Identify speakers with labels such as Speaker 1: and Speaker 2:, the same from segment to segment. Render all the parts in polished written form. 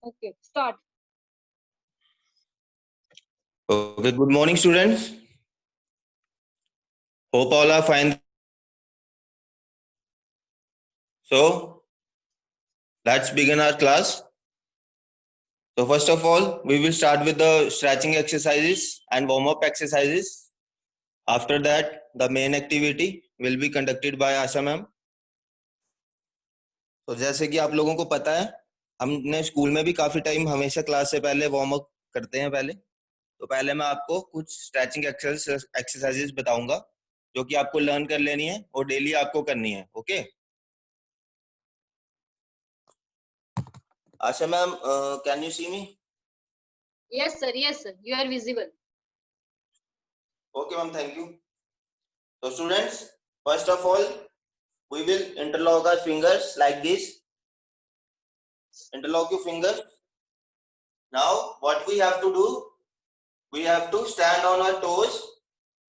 Speaker 1: Okay, start.
Speaker 2: Okay, good morning, students. Hope all are fine. So, let's begin our class. So, first of all, we will start with the stretching exercises and warm-up exercises. After that, the main activity will be conducted by Asha ma'am. तो जैसे कि आप लोगों को पता है, हमने school में भी काफी टाइम हमेशा क्लास से पहले वार्म अप करते हैं पहले। तो पहले मैं आपको कुछ स्ट्रेचिंग एक्सरसाइजेस बताऊंगा जो कि आपको लर्न कर लेनी है और डेली आपको करनी है। Okay Asha ma'am, can you see me?
Speaker 1: Yes, sir. Yes, sir. You are visible.
Speaker 2: Okay, ma'am, thank you. So, students, first of all, we will interlock our fingers like this. Interlock your fingers. Now, what we have to do, we have to stand on our toes.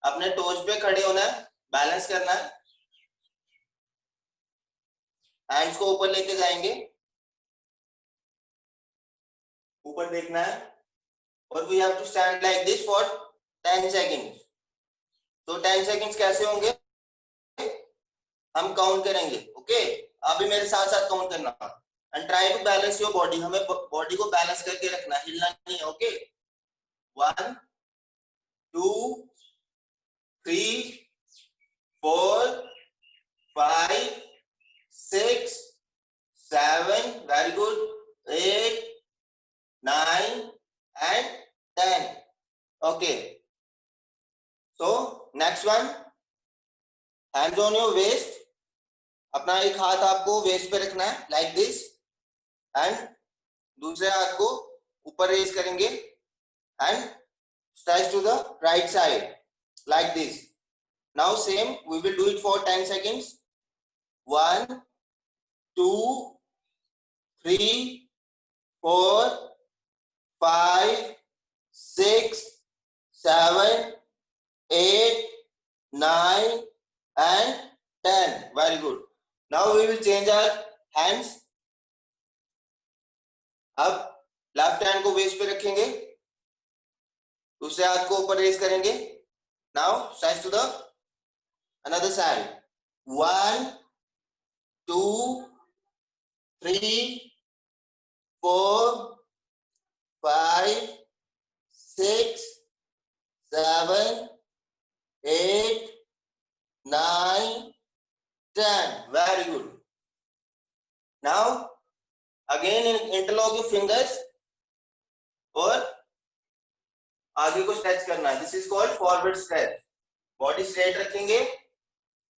Speaker 2: अपने toes पे खड़े होना है, balance करना है, hands को ऊपर लेके जाएंगे, ऊपर देखना है, और we have to stand like this for 10 seconds. तो 10 seconds कैसे होंगे? हम काउंट करेंगे। ओके, आप भी मेरे साथ साथ काउंट करना and try to balance your body. हमें बॉडी को बैलेंस करके रखना है, हिलना नहीं है। Okay, 1 2 3 4 5 6 7 very good 8 9 and 10। Okay, so next one, hands on your waist. अपना एक हाथ आपको वेस्ट पे रखना है लाइक दिस एंड दूसरे हाथ को ऊपर रेज करेंगे and stretch to the right side like this. Now same, we will do it for 10 seconds. 1 2 3 4 5 6 7 8 9 and 10. Very good. Now we will change our hands. अब लेफ्ट हैंड को waste पे रखेंगे, दूसरे हाथ को ऊपर रेज करेंगे। Now stretch to the another side. 1 2 3 4 5 6 7 8 9 10. Very good. Now again interlock your fingers और आगे को स्ट्रेच करना है। This is called forward stretch. Body straight रखेंगे,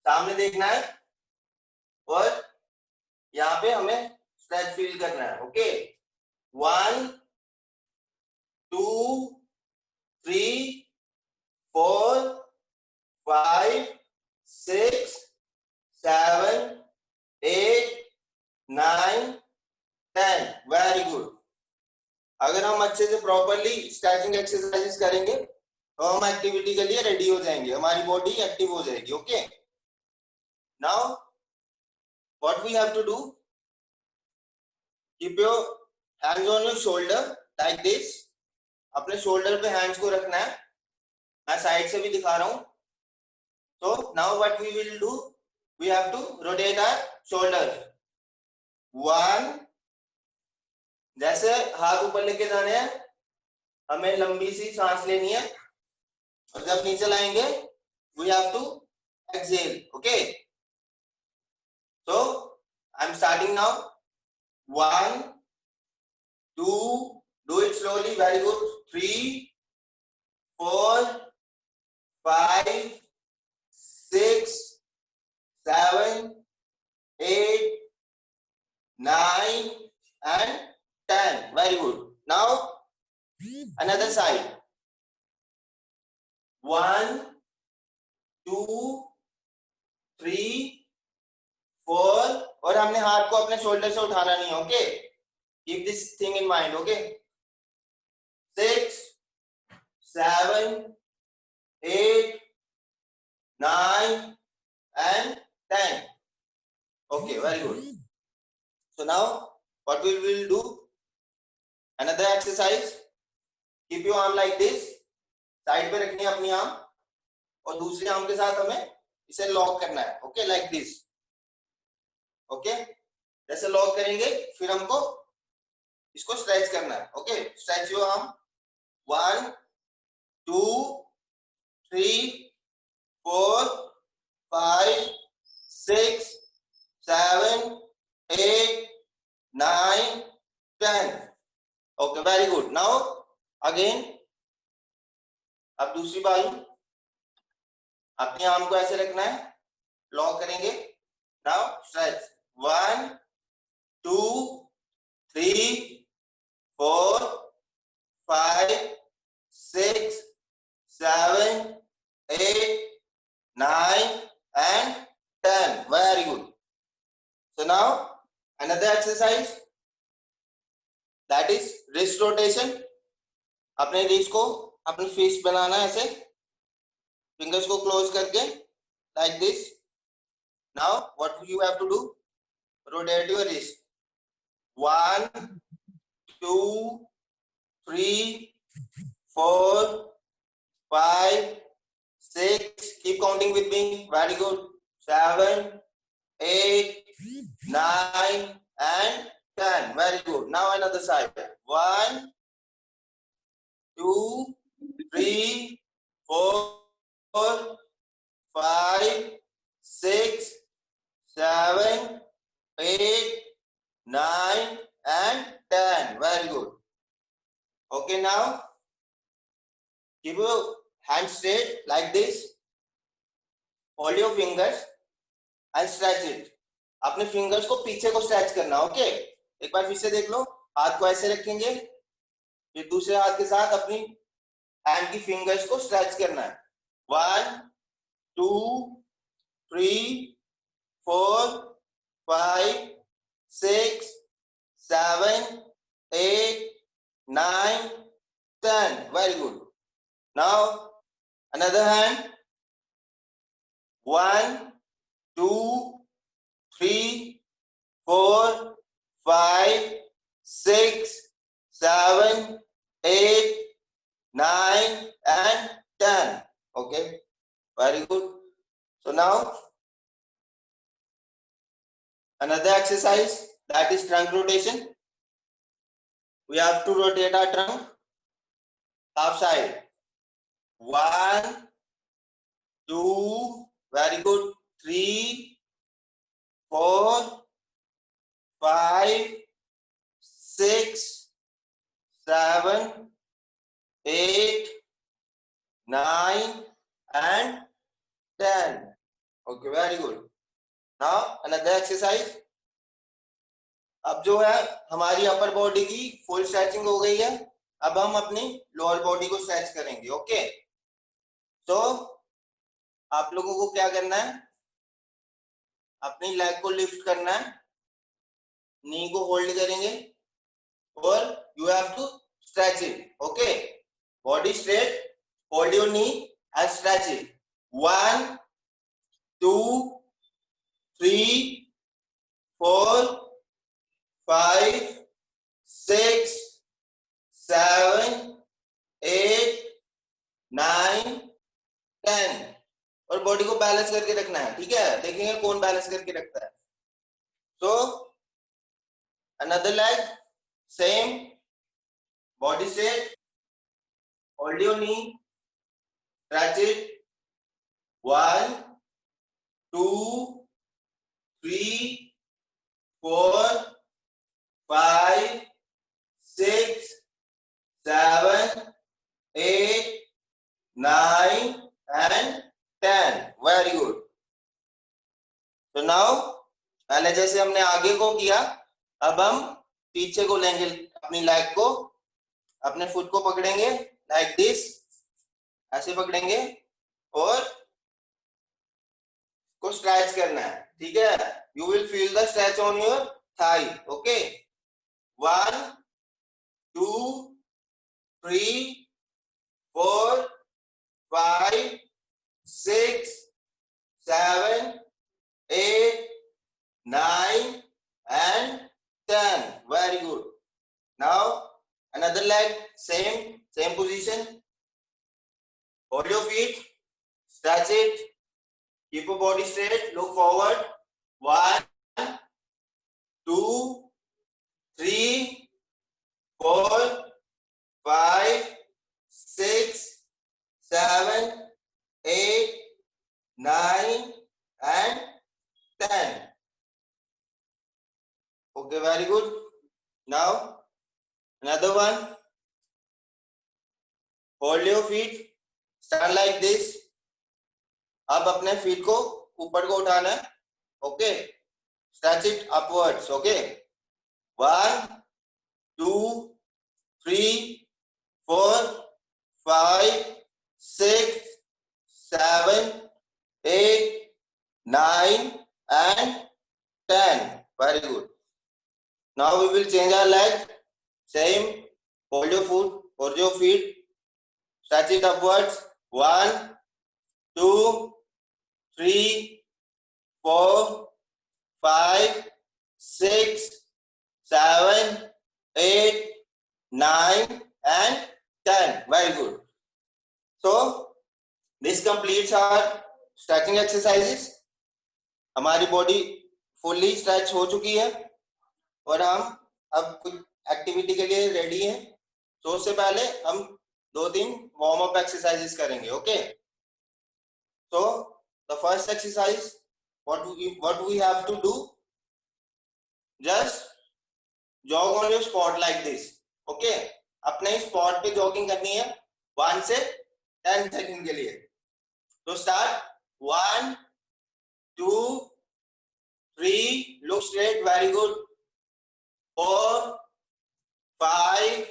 Speaker 2: सामने देखना है और यहाँ पे हमें स्ट्रेच फील करना है। ओके, 1 2 3 4 5 6 7 8 9 10। Very good. अगर हम अच्छे से प्रॉपरली स्ट्रेचिंग एक्सरसाइजेस करेंगे तो हम एक्टिविटी के लिए रेडी हो जाएंगे, हमारी बॉडी एक्टिव हो जाएगी। Okay, now what we have to do, keep your hands on your shoulder like this. अपने शोल्डर पे हैंड्स को रखना है। मैं साइड से भी दिखा रहा हूं। तो now what we will do, we have to rotate our shoulder. 1, जैसे हाथ ऊपर लेके जाने हैं, हमें लंबी सी सांस लेनी है और जब नीचे लाएंगे we have to exhale. Okay, so I am starting now. 1 2, do it slowly, very good। 3 4 5 6 7 8 9 and 10। very good। now another side। 1 2 3 4 और हमने हाथ को अपने शोल्डर से उठाना नहीं है। Okay, keep this thing in mind. Okay, 6 7 8 9 and 10। okay, very good। so now what we will do, Another exercise, keep your arm like this, side पे रखनी है अपनी आर्म और दूसरी आर्म के साथ हमें इसे लॉक करना है. Okay, like this. ओके, जैसे लॉक करेंगे फिर हमको इसको स्ट्रेच करना है. Okay, stretch your arm. 1 2 3 4 5 6 7 8 9 10. Okay, very good. Now again, अब दूसरी बाजू अपनी आर्म को ऐसे रखना है, लॉक करेंगे. Now stretch. 1 2 3 4 5 6 7 8 9 and 10. Very good. So now another exercise, that is wrist rotation. अपने रिस्ट को अपनी फिस्ट बनाना है ऐसे, फिंगर्स को क्लोज करके like this. Now what you have to do, rotate your wrist. 1 2 3 4 5 6, keep counting with me. Very good. 7 8 9 and 10. Very good. Now another side. 1 2 3 4 5 6 7 8 9 and 10. Very good. Okay, now keep your hand straight like this. Hold your fingers and stretch it. अपने fingers को पीछे को stretch करना. Okay, एक बार फिर से देख लो. हाथ को ऐसे रखेंगे, फिर दूसरे हाथ के साथ अपनी हैंड की फिंगर्स को स्ट्रेच करना है. 1 2 3 4 5 6 7 8 9 10. Very good. Now another hand. 1 2 3 4 5 6 7 8 9 and 10. Okay, very good. So now another exercise, that is trunk rotation. We have to rotate our trunk half side. 1 2, very good. 3 4 5 6 7 8 9 and 10. Okay, very good. Now another exercise. अब जो है हमारी upper body की full stretching हो गई है. अब हम अपनी लोअर बॉडी को स्ट्रेच करेंगे. ओके, तो आप लोगों को क्या करना है, अपनी लेग को लिफ्ट करना है, नी को होल्ड करेंगे और you have to stretch it. Okay, body straight, hold your knee and stretch it. 1 2 3 4 5 6 7 8 9 10. और बॉडी को बैलेंस करके रखना है. ठीक है, देखेंगे कौन बैलेंस करके रखता है. So another leg, same body straight, hold your knee, stretch it. 1 2 3 4 5 6 7 8 9 and 10. Very good. So now पहले जैसे हमने आगे को किया, अब हम पीछे को लेंगे. अपनी लेग को, अपने फुट को पकड़ेंगे लाइक दिस, ऐसे पकड़ेंगे और को स्ट्रेच करना है. ठीक है, you will feel the stretch on your thigh. Okay, 1 2 3 4 5 6 7 8 9 and 10. Very good. Now Another leg, same position. Hold your feet, stretch it, keep your body straight, look forward. 1, 2, 3, 4, 5, 6, 7, 8, 9, and 10. Okay, very good. Now, another one. Hold your feet, stand like this. अब अपने feet को ऊपर को उठाना है. Okay, stretch it upwards. Okay, 1, 2, 3, 4, 5, 6, 7, 8, 9, and 10. Very good. Now we will change our leg. Same. Hold your foot, hold your feet. Stretch it upwards. 1, 2, 3, 4, 5, 6, 7, 8, 9, and 10. Very good. So this completes our stretching exercises. हमारी body fully stretch हो चुकी है और हम अब कुछ activity के लिए रेडी हैं. तो उससे पहले हम 2-3 वार्म अप एक्सरसाइजेस करेंगे. Okay, so the first exercise, what we have to do, just jog on your spot like this. Okay, अपने स्पॉट पे जॉगिंग करनी है 1 से 10 सेकंड के लिए. तो start. 1, 2, 3, look straight, very good. 4, 5,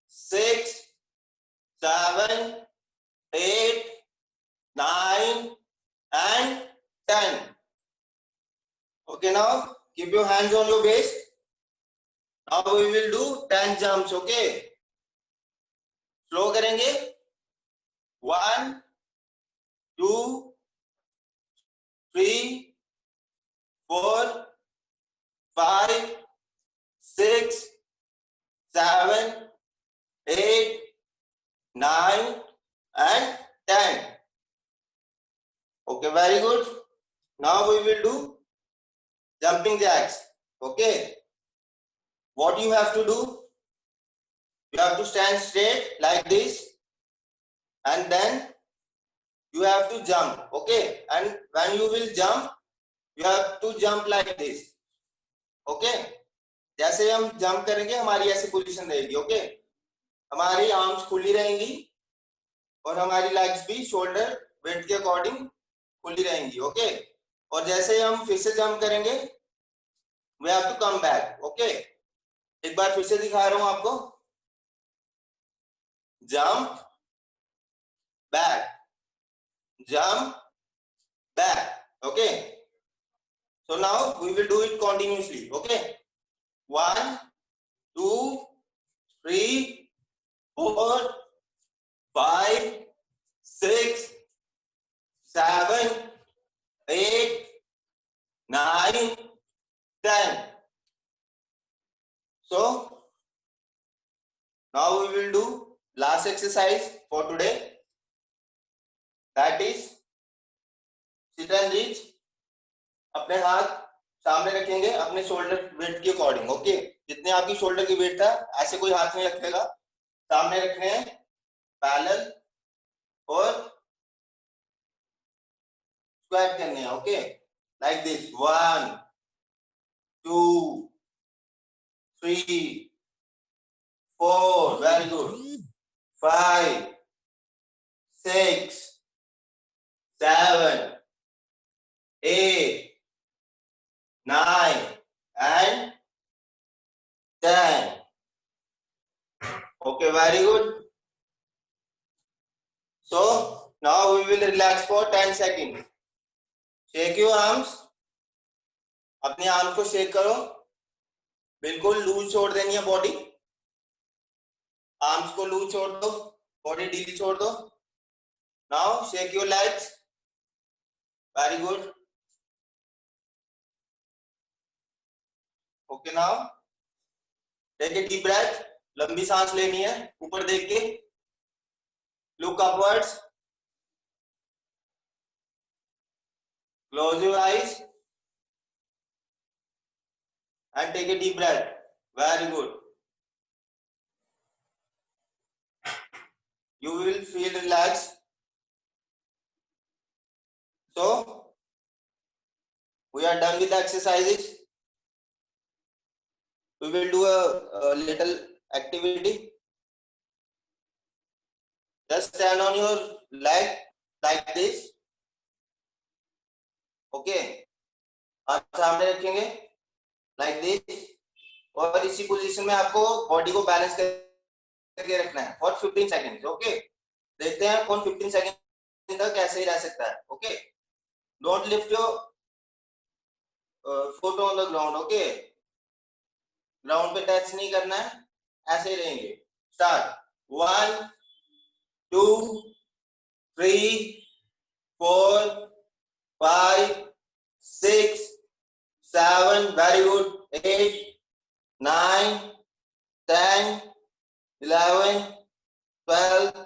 Speaker 2: 6, 7, 8, 9, and 10. Okay, now keep your hands on your waist. Now we will do 10 jumps. Okay, slow करेंगे. 1, 2, 3, 4, 5, 6, 7, 8, 9, and 10. Okay, very good. Now we will do jumping jacks. Okay, what you have to do, you have to stand straight like this and then you have to jump. Okay, and when you will jump, you have to jump like this. Okay, जैसे हम jump करेंगे हमारी ऐसी position रहेगी. Okay, हमारी arms खुली रहेंगी और हमारी लेग्स भी शोल्डर वेट के अकॉर्डिंग खुली रहेंगी. ओके, और जैसे हम फिर से जंप करेंगे, we have to come back. Okay, एक बार फिर से दिखा रहा हूं आपको. Jump back, jump back. Okay, so now we will do it continuously. Okay, 1, 2, 3, 4, 5, 6, 7, 8, 9, 10. So now we will do last exercise for today, that is sit and reach. अपने हाथ सामने रखेंगे अपने शोल्डर वेट के अकॉर्डिंग. ओके, जितने आपकी shoulder की wait था ऐसे कोई हाथ नहीं रखेगा, सामने रखने हैं पैरेलल और स्क्वाट करने हैं. Okay, like this. 1, 2, 3, 4, very good. 5, 6, 7, 8, 9, and 10. Okay, very good. So now we will relax for 10 seconds. Shake your arms. अपने आर्म्स को शेक करो, बिल्कुल लूज छोड़ देनी है बॉडी. आर्म्स को लूज छोड़ दो, बॉडी ढीली छोड़ दो. Now shake your legs. Very good. Okay, now take a deep breath. लंबी सांस लेनी है ऊपर देख के, look upwards, close your eyes and take a deep breath. Very good. You will feel relaxed. So we are done with the exercises. We will do a little activity. Just stand on your leg like this. Okay. हाथ सामने रखेंगे like this. और इसी position में आपको body को balance करके रखना है फॉर 15 सेकंड्स. ओके, देखते हैं कौन 15 सेकंड तक कैसे ही रह सकता है. Okay, don't lift your foot on the ground. Okay, ground पे टच नहीं करना है, ऐसे ही रहेंगे. Start. 1 2 3 4 5 6 7. Very good. 8 9 10 11 12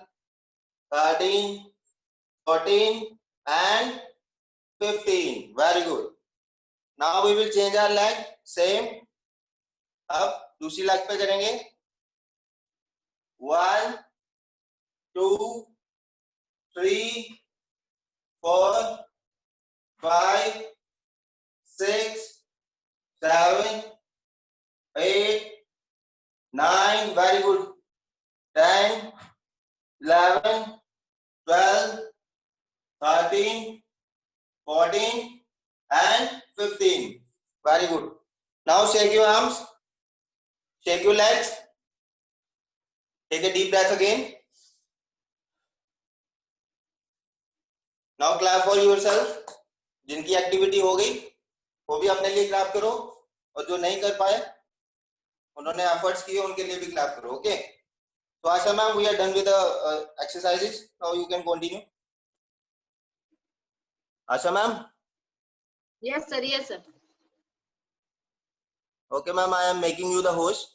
Speaker 2: 13 14 and 15. Very good. Now we will change our leg. Same. अब दूसरी लेग पे करेंगे. 1 2 3 4 5 6 7 8 9. Very good. 10 11 12 13 14 and 15. Very good. Now shake your arms, shake your legs, take a deep breath again. Now clap for yourself. जिनकी activity हो गई वो भी अपने लिए क्लैप करो, और जो नहीं कर पाए उन्होंने एफर्ट्स किए उनके लिए भी क्लैप करो. Okay, so Asha ma'am, we are done with the exercises. Now you can continue. Asha ma'am.
Speaker 1: Yes, sir. Yes, sir.
Speaker 2: Okay, ma'am, I am making you the host.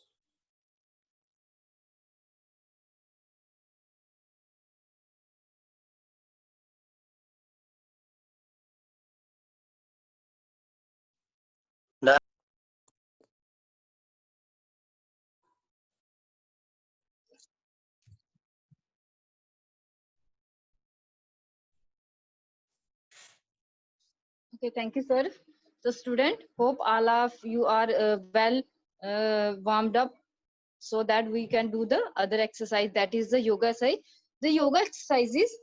Speaker 1: Okay, thank you, sir. So, student, hope all of you are well warmed up, so that we can do the other exercise, that is the yoga exercise. The yoga exercises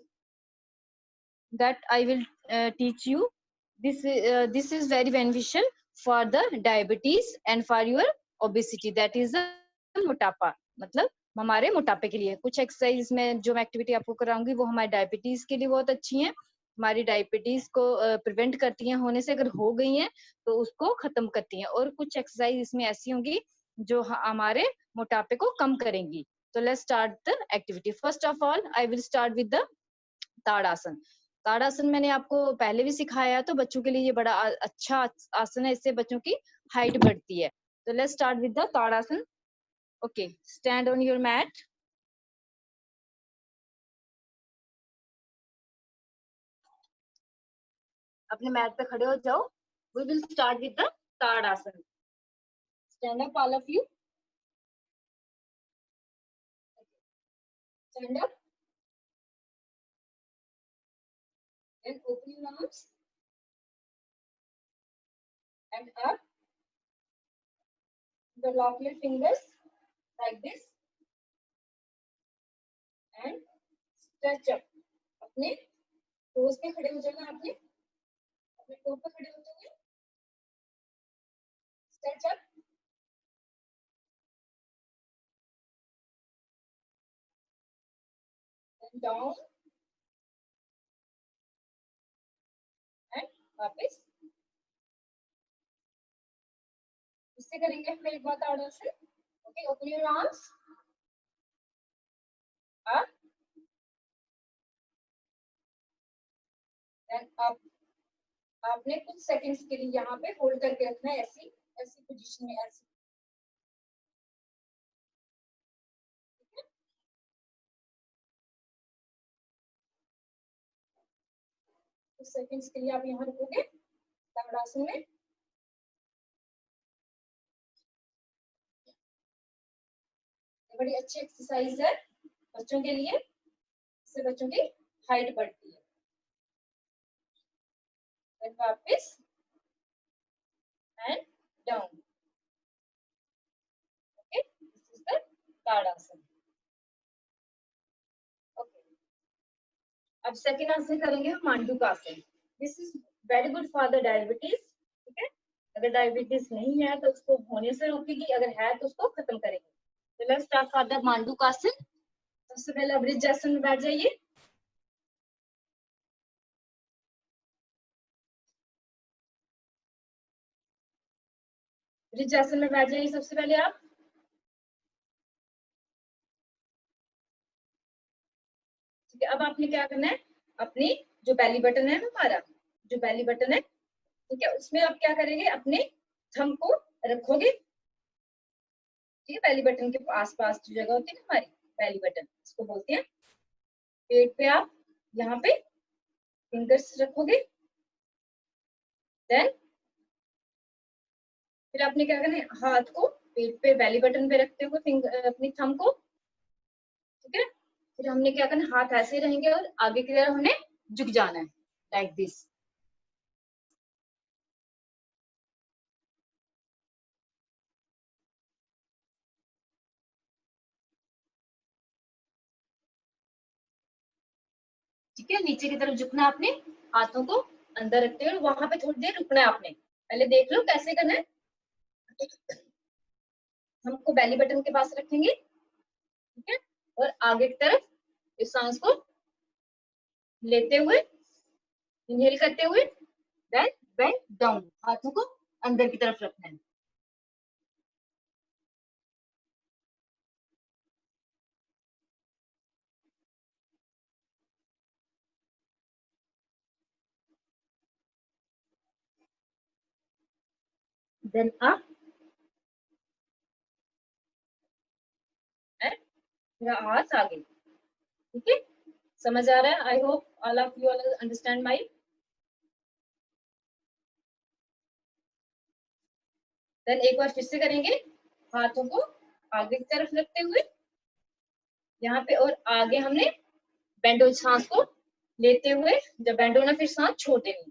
Speaker 1: that I will teach you. This is very beneficial for the diabetes and for your obesity, that is the मोटापा. मतलब हमारे मोटापे के लिए कुछ exercise में जो मैं एक्टिविटी आपको कराऊंगी वो हमारे डायबिटीज के लिए बहुत अच्छी हैं. हमारी डायबिटीज को प्रिवेंट करती हैं होने से, अगर हो गई हैं तो उसको खत्म करती हैं. और कुछ एक्सरसाइज इसमें ऐसी होंगी जो हमारे मोटापे को कम करेंगी. तो let's start the activity. First of all I will start with the Tadasana. Tadasana मैंने आपको पहले भी सिखाया, तो बच्चों के लिए ये बड़ा अच्छा आसन है, इससे बच्चों की हाइट बढ़ती है. तो let's start with the Tadasana. Okay, stand on your mat. अपने मैट पे खड़े हो जाओ. We will start with the Tadasana. Stand up all of you. Stand up and open your arms and up. Lock your fingers like this and stretch up. अपने toes पे खड़े हो जाना. आपने अपने टो पे खड़े हो जाओगे. Stretch up and down and वापस. इससे करेंगे फिर एक बार Tadasana. Okay, open your arms up and up. आपने कुछ सेकंड्स के लिए यहाँ पे होल्ड करके रखना है, ऐसी ऐसी पोजीशन में, ऐसी. कुछ सेकंड्स के लिए आप यहाँ रुकोगे ताड़ासन में। बड़ी अच्छी एक्सरसाइज है बच्चों के लिए, इससे बच्चों की हाइट बढ़ती है। फिर वापस and down. Okay, this is the Tadasana. Okay, अब सेकंड आसन करेंगे हम Mandukasana. This is very good for the diabetes. ठीक है, अगर डायबिटीज नहीं है तो उसको होने से रोकेगी, अगर है तो उसको खत्म करेगी। तो लेट्स स्टार्ट फॉर द मांडूकासन। सबसे पहले आप वृज्जासन में बैठ जाइए। वृज्जासन में बैठ जाइए सबसे पहले आप। ठीक है, अब आपने क्या करना है, अपनी जो बेली बटन है हमारा, जो बेली बटन है, ठीक है, उसमें आप क्या करेंगे, अपने थंब को रखोगे। ठीक है, बेली बटन के आसपास जो जगह होती है ना हमारी, बेली बटन इसको बोलते हैं। पेट पे आप यहाँ पे फिंगर्स रखोगे। देन फिर आपने क्या करना है, हाथ को पेट पे बेली बटन पे रखते हुए अपनी थंब को। ठीक है, फिर हमने क्या करना है, हाथ ऐसे रहेंगे और आगे की तरफ हमने झुक जाना है, लाइक दिस। ठीक है, नीचे की तरफ झुकना है आपने, हाथों को अंदर रखते हुए वहां पे थोड़ी देर रुकना है आपने। पहले देख लो कैसे करना है। हमको बेली बटन के पास रखेंगे। ठीक है, और आगे की तरफ इस सांस को लेते हुए, इनहेल करते हुए, देन बेंड डाउन, हाथों को अंदर की तरफ रखना है। देन अप एंड मेरा हाथ आगे। ठीक है, समझ आ रहा है? I hope all of you understand my. Then एक बार फिर से करेंगे, हाथों को आगे की तरफ रखते हुए यहाँ पे, और आगे हमने बेंडो सांस को लेते हुए, जब बेंड होना फिर सांस छोड़ते नहीं।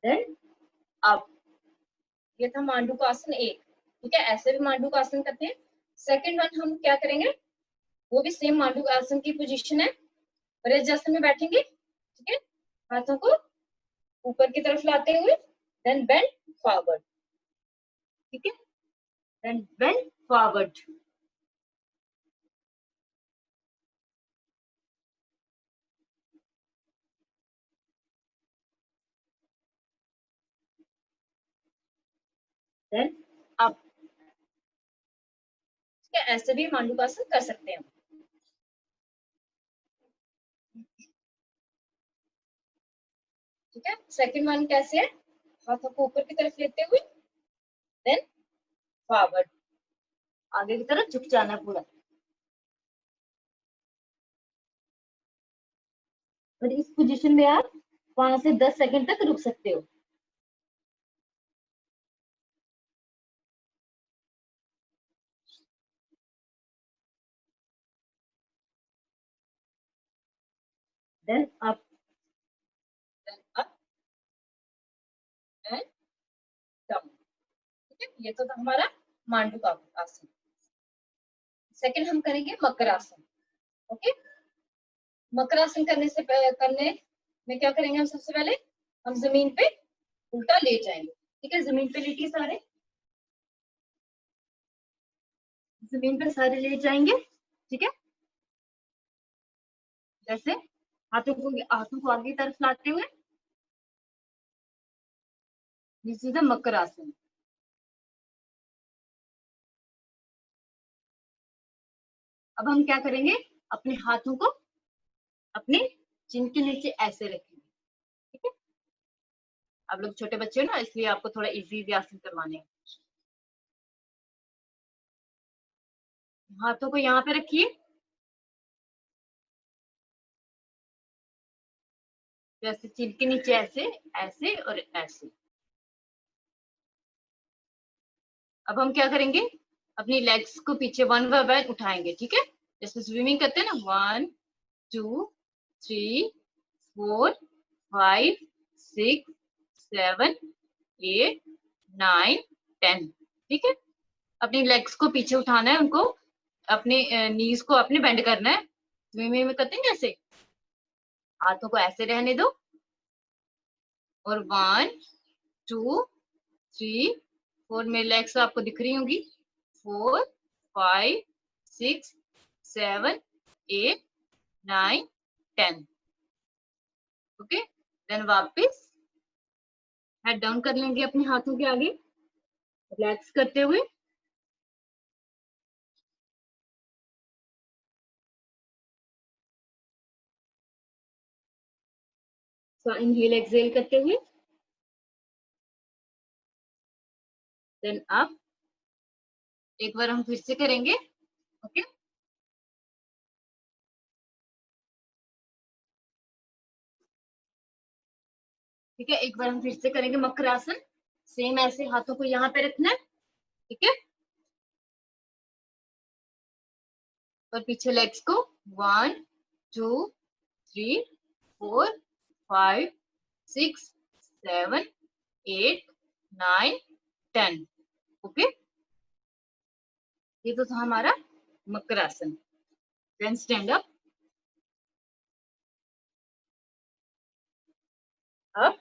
Speaker 1: देन अब ये था मांडूकासन एक। ठीक है, ऐसे भी मांडूकासन करते हैं। सेकंड वन हम क्या करेंगे, वो भी सेम मांडूकासन की पोजीशन है, वज्रासन में बैठेंगे। ठीक है, हाथों को ऊपर की तरफ लाते हुए, देन बेंड फॉरवर्ड। ठीक है, then bend forward. Then up. ठीक है, ऐसे भी मांडूकासन कर सकते हैं। ठीक है, सेकंड वन कैसे है, हाथों को ऊपर की तरफ लेते हुए, देन फॉरवर्ड, आगे की तरफ झुक जाना पूरा। और इस पोजीशन में आप 5 से 10 सेकंड तक रुक सकते हो। Then up, then up and down. ठीक है, ये तो था हमारा मांडूकासन। सेकंड हम करेंगे मकरासन। ओके, मकरासन करने में क्या करेंगे, हम सबसे पहले हम जमीन पे उल्टा लेट जाएंगे। ठीक है, जमीन पे लेटिए सारे, जमीन पे सारे लेट जाएंगे। ठीक है, जैसे हाथों को आगे की तरफ लाते हुए, दिस इज द मकरासन। अब हम क्या करेंगे, अपने हाथों को अपने चिन के नीचे ऐसे रखेंगे। आप लोग छोटे बच्चे हो ना, इसलिए आपको थोड़ा इजी आसन करवाने हैं। हाथों को यहाँ पे रखिए, जैसे चिन के नीचे ऐसे, ऐसे और ऐसे। अब हम क्या करेंगे, अपनी लेग्स को पीछे वन बाय वन उठाएंगे, ठीक है, जैसे स्विमिंग करते हैं ना, 1 2 3 4 5 6 7 8 9 10, ठीक है। अपनी लेग्स को पीछे उठाना है, उनको अपने नीज को अपने बेंड करना है, स्विमिंग में करते हैं जैसे। हाथों को ऐसे रहने दो, और 1 2 3 4, मेरी लेग्स आपको दिख रही होंगी, 4 5 6 7 8 9 10, ओके। देन वापस हेड डाउन कर लेंगे अपने हाथों के आगे, रिलैक्स करते हुए। इनहेल एक्सहेल करते हुए, देन अप, एक बार हम फिर से करेंगे, ओके। ठीक है, एक बार हम फिर से करेंगे मकर आसन, सेम ऐसे हाथों को यहाँ पे रखना है, ठीक है, और पीछे लेग्स को 1 2 3 4 5 6 7 8 9 10, ओके। ये तो था हमारा Makarasana. Then stand up, up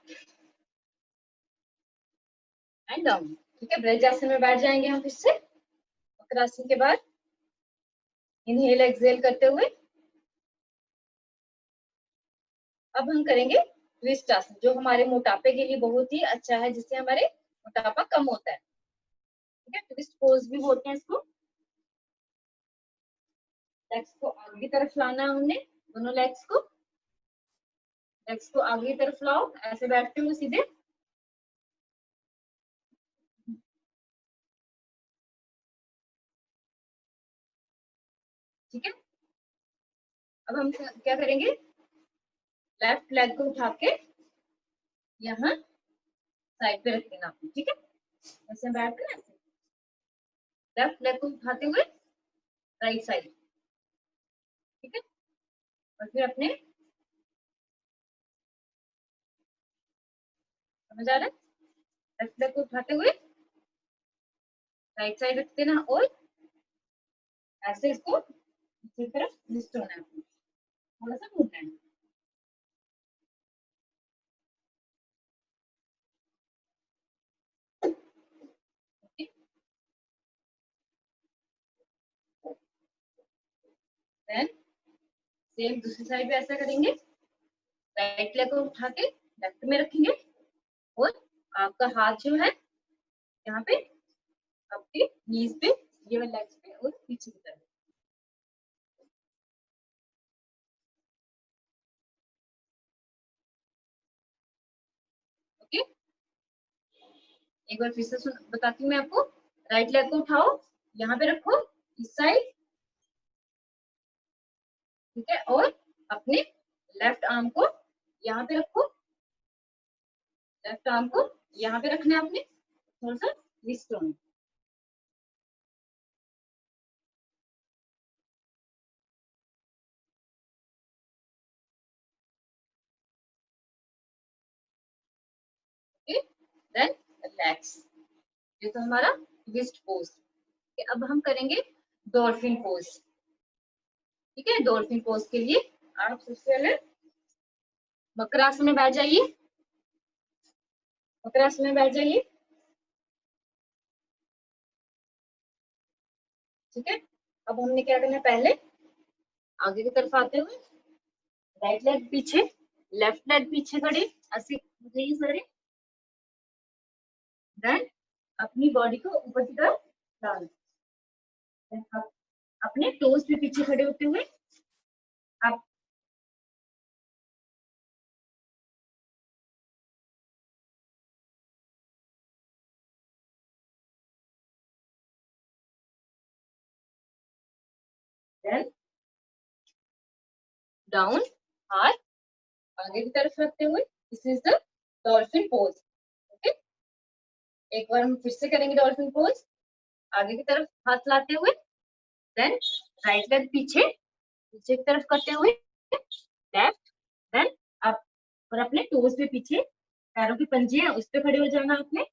Speaker 1: and down, ठीक है। ब्रज में बैठ जाएंगे हम फिर से मकर आसन के बाद, इनहेल एक्सहेल करते हुए। अब हम करेंगे ट्विस्ट आसन, जो हमारे मोटापे के लिए बहुत ही अच्छा है, जिससे हमारे मोटापा कम होता है, ठीक है। ट्विस्ट पोज भी बोलते हैं इसको। लेग्स को आगे की तरफ लाना है हमने, दोनों लेग्स को आगे की तरफ लाओ, ऐसे बैठते हुए सीधे, ठीक है। अब हम क्या करेंगे, लेफ्ट लेग को उठा के यहाँ साइड पे रख देना आपको, ठीक है, ऐसे बैठ के ऐसे लेफ्ट लेग को उठाते हुए राइट साइड, ठीक है, और फिर अपने, समझ आ रहा है, लेफ्ट लेग को उठाते हुए राइट साइड रख देना, और ऐसे इसको दूसरी तरफ लिस्ट होना है, थोड़ा सा घूमना है, okay? Then सेम दूसरी साइड पे ऐसा करेंगे, राइट लेग को उठा के लेफ्ट में रखेंगे, और आपका हाथ जो है यहाँ पे आपके नीज पे, ये वाले लेग्स पे, और पीछे की तरफ, ओके। एक बार फिर से बताती हूँ मैं आपको, राइट लेग को उठाओ, यहाँ पे रखो इस साइड, ठीक है, और अपने लेफ्ट आर्म को यहाँ पे रखो, लेफ्ट आर्म को यहाँ पे रखना है आपने, थोड़ा सा रिस्ट होना, ओके। देन रिलैक्स, ये तो हमारा ट्विस्ट पोज। अब हम करेंगे डॉल्फिन पोज, ठीक है। डॉल्फिन पोज के लिए आप सबसे पहले मकर आसन में बैठ जाइए, मकर आसन में बैठ जाइए, ठीक है। अब हमने क्या करना है, पहले आगे की तरफ आते हुए राइट लेग पीछे, लेफ्ट लेग पीछे खड़े, ऐसे सारे, देन अपनी बॉडी को ऊपर की तरफ डालना, अपने टोज पे पीछे खड़े होते हुए आप देन डाउन, हाथ आगे की तरफ रखते हुए, this is the dolphin pose. Okay, एक बार हम फिर से करेंगे डॉल्फिन पोज, आगे की तरफ हाथ लाते हुए, देन राइट लेग पीछे, पीछे की तरफ करते हुए, लेफ्ट, देन अप, और अपने टोज पे पीछे, पैरों की पंजे हैं उस पे खड़े हो जाना आपने।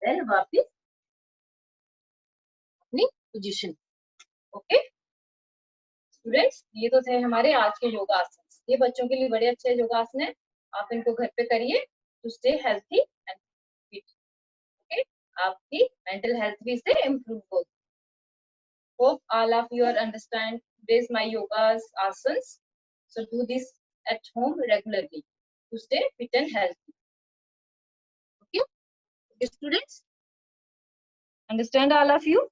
Speaker 1: देन वापस अपनी पोजीशन। ओके स्टूडेंट्स, ये तो थे हमारे आज के योगासन। ये बच्चों के लिए बड़े अच्छे योगासन है, आप इनको घर पे करिए to stay healthy and fit. Okay, आपकी मेंटल हेल्थ भी इससे इम्प्रूव होगी। Hope all of you are understand today's my yoga's asanas. So do this at home regularly to stay fit and healthy. Okay, okay students, understand all of you?